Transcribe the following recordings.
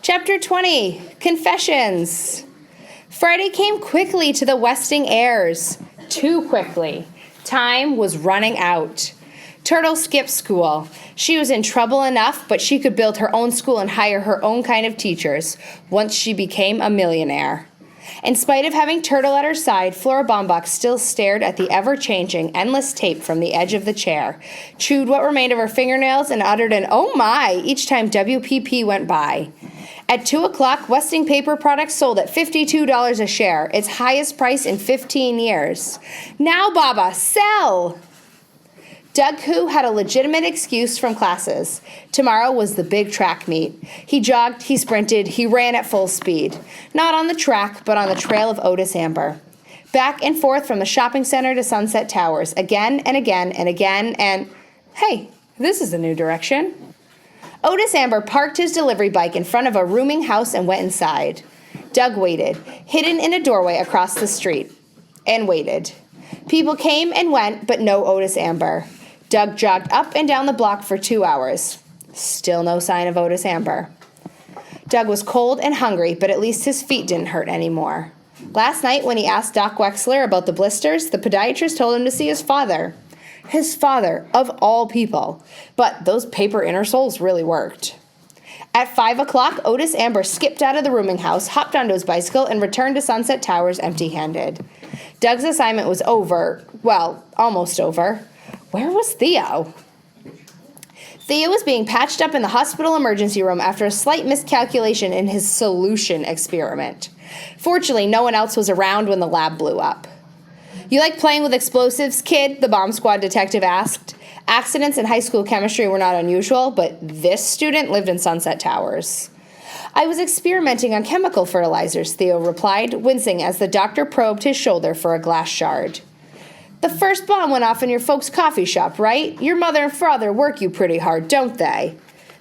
Chapter 20, Confessions. Friday came quickly to the Westing heirs. Too quickly. Time was running out. Turtle skipped school. She was in trouble enough, but she could build her own school and hire her own kind of teachers once she became a millionaire. In spite of having Turtle at her side, Flora Baumbach still stared at the ever-changing, endless tape from the edge of the chair, chewed what remained of her fingernails, and uttered an "oh my" each time WPP went by. At 2 o'clock, Westing Paper Products sold at $52 a share, its highest price in 15 years. Now, Baba, sell! Doug Hu had a legitimate excuse from classes. Tomorrow was the big track meet. He jogged, he sprinted, he ran at full speed. Not on the track, but on the trail of Otis Amber. Back and forth from the shopping center to Sunset Towers, again and again and again, and hey, this is a new direction. Otis Amber parked his delivery bike in front of a rooming house and went inside. Doug waited, hidden in a doorway across the street, and waited. People came and went, but no Otis Amber. Doug jogged up and down the block for 2 hours. Still no sign of Otis Amber. Doug was cold and hungry, but at least his feet didn't hurt anymore. Last night, when he asked Doc Wexler about the blisters, the podiatrist told him to see his father. His father, of all people. But those paper innersoles really worked. At 5 o'clock, Otis Amber skipped out of the rooming house, hopped onto his bicycle, and returned to Sunset Towers empty-handed. Doug's assignment was over. Well, almost over. Where was Theo? Theo was being patched up in the hospital emergency room after a slight miscalculation in his solution experiment. Fortunately, no one else was around when the lab blew up. "You like playing with explosives, kid?" the bomb squad detective asked. Accidents in high school chemistry were not unusual, but this student lived in Sunset Towers. "I was experimenting on chemical fertilizers," Theo replied, wincing as the doctor probed his shoulder for a glass shard. "The first bomb went off in your folks' coffee shop, right? Your mother and father work you pretty hard, don't they?"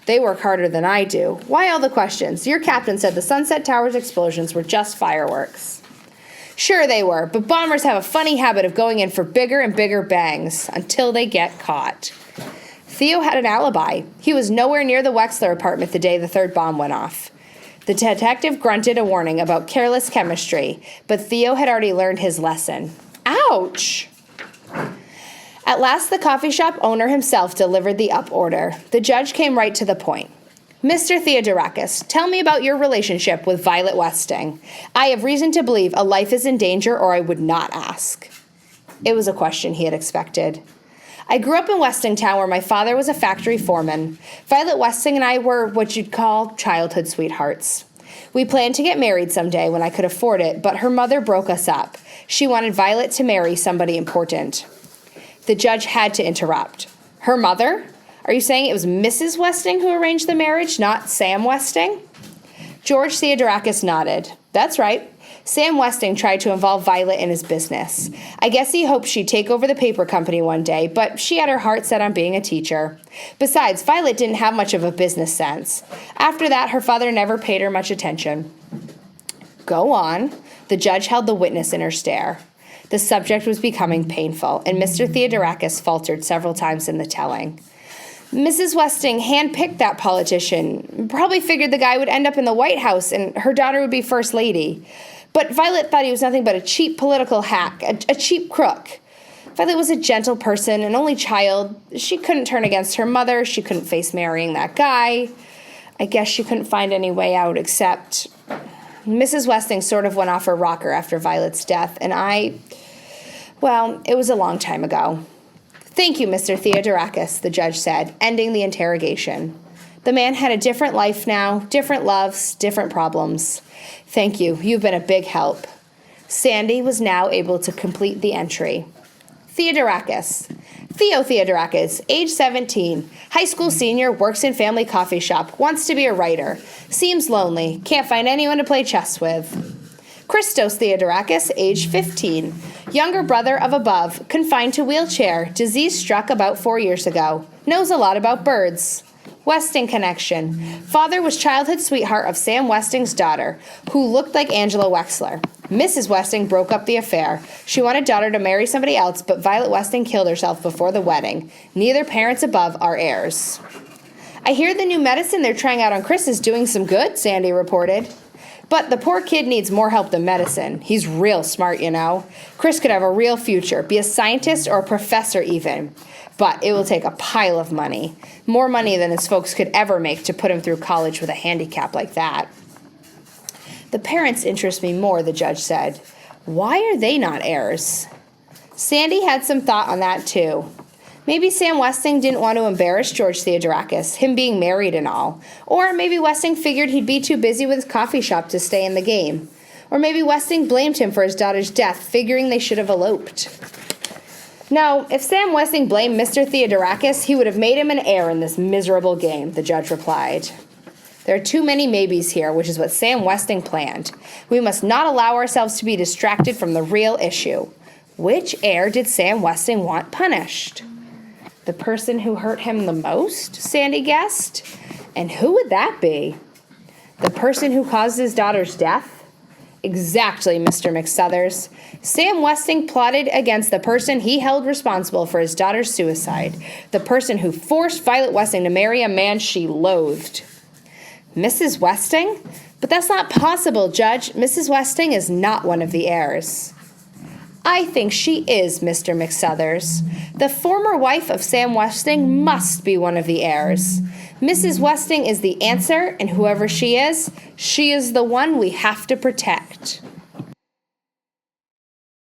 "They work harder than I do. Why all the questions? Your captain said the Sunset Towers explosions were just fireworks." "Sure they were, but bombers have a funny habit of going in for bigger and bigger bangs until they get caught." Theo had an alibi. He was nowhere near the Wexler apartment the day the third bomb went off. The detective grunted a warning about careless chemistry, but Theo had already learned his lesson. Ouch! At last, the coffee shop owner himself delivered the up order. The judge came right to the point. "Mr. Theodorakis, tell me about your relationship with Violet Westing. I have reason to believe a life is in danger, or I would not ask." It was a question he had expected. "I grew up in Westingtown, where my father was a factory foreman. Violet Westing and I were what you'd call childhood sweethearts. We planned to get married someday when I could afford it, but her mother broke us up. She wanted Violet to marry somebody important." The judge had to interrupt. "Her mother? Are you saying it was Mrs. Westing who arranged the marriage, not Sam Westing?" George Theodorakis nodded. "That's right. Sam Westing tried to involve Violet in his business. I guess he hoped she'd take over the paper company one day, but she had her heart set on being a teacher. Besides, Violet didn't have much of a business sense. After that, her father never paid her much attention." "Go on." The judge held the witness in her stare. The subject was becoming painful, and Mr. Theodorakis faltered several times in the telling. "Mrs. Westing handpicked that politician. Probably figured the guy would end up in the White House and her daughter would be First Lady. But Violet thought he was nothing but a cheap political hack, a cheap crook. Violet was a gentle person, an only child. She couldn't turn against her mother. She couldn't face marrying that guy. I guess she couldn't find any way out except... Mrs. Westing sort of went off her rocker after Violet's death, and well, it was a long time ago." "Thank you, Mr. Theodorakis," the judge said, ending the interrogation. The man had a different life now, different loves, different problems. "Thank you. You've been a big help." Sandy was now able to complete the entry. Theodorakis. Theo Theodorakis, age 17, high school senior, works in family coffee shop, wants to be a writer, seems lonely, can't find anyone to play chess with. Christos Theodorakis, age 15, younger brother of above, confined to wheelchair, disease struck about 4 years ago, knows a lot about birds. Westing connection. Father was childhood sweetheart of Sam Westing's daughter, who looked like Angela Wexler. Mrs. Westing broke up the affair. She wanted daughter to marry somebody else, but Violet Westing killed herself before the wedding. Neither parents above are heirs. I hear the new medicine they're trying out on Chris is doing some good, Sandy reported. But the poor kid needs more help than medicine. He's real smart, you know. Chris could have a real future, be a scientist or a professor even. But it will take a pile of money. More money than his folks could ever make to put him through college with a handicap like that. The parents interest me more, the judge said. Why are they not heirs? Sandy had some thought on that too. Maybe Sam Westing didn't want to embarrass George Theodorakis, him being married and all. Or maybe Westing figured he'd be too busy with his coffee shop to stay in the game. Or maybe Westing blamed him for his daughter's death, figuring they should have eloped. No, if Sam Westing blamed Mr. Theodorakis, he would have made him an heir in this miserable game, the judge replied. There are too many maybes here, which is what Sam Westing planned. We must not allow ourselves to be distracted from the real issue. Which heir did Sam Westing want punished? The person who hurt him the most, Sandy guessed. And who would that be? The person who caused his daughter's death? Exactly, Mr. McSuthers. Sam Westing plotted against the person he held responsible for his daughter's suicide, the person who forced Violet Westing to marry a man she loathed. Mrs. Westing? But that's not possible, Judge. Mrs. Westing is not one of the heirs. I think she is, Mr. McSuthers. The former wife of Sam Westing must be one of the heirs. Mrs. Westing is the answer, and whoever she is the one we have to protect.